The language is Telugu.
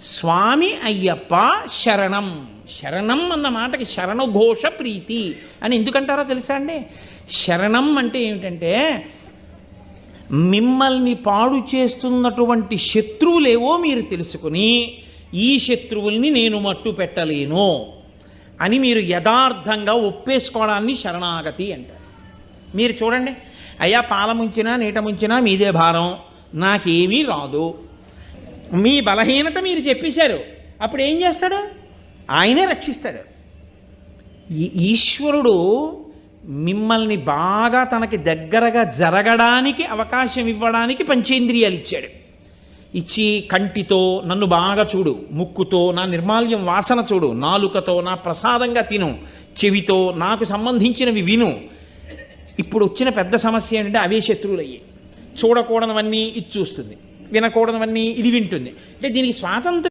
స్వామి అయ్యప్ప శరణం. శరణం అన్న మాటకి శరణఘోష ప్రీతి అని ఎందుకంటారో తెలుసా అండి? శరణం అంటే ఏమిటంటే, మిమ్మల్ని పాడు చేస్తున్నటువంటి శత్రువులేవో మీరు తెలుసుకుని, ఈ శత్రువుల్ని నేను మట్టు పెట్టలేను అని మీరు యథార్థంగా ఒప్పేసుకోవడాన్ని శరణాగతి అంటారు. మీరు చూడండి, అయ్యా పాల ముంచినా నీట ముంచినా మీదే భారం, నాకేమీ రాదు, మీ బలహీనత మీరు చెప్పేశారు. అప్పుడు ఏం చేస్తాడు? ఆయనే రక్షిస్తాడు. ఈశ్వరుడు మిమ్మల్ని బాగా తనకి దగ్గరగా జరగడానికి అవకాశం ఇవ్వడానికి పంచేంద్రియాలు ఇచ్చాడు. ఇచ్చి కంటితో నన్ను బాగా చూడు, ముక్కుతో నా నిర్మాల్యం వాసన చూడు, నాలుకతో నా ప్రసాదంగా తిను, చెవితో నాకు సంబంధించినవి విను. ఇప్పుడు వచ్చిన పెద్ద సమస్య ఏంటంటే అవే శత్రువులు అయ్యి, చూడకూడనివన్నీ ఇది చూస్తుంది, వినకూడనివన్నీ ఇది వింటుంది. అంటే దీనికి స్వాతంత్రం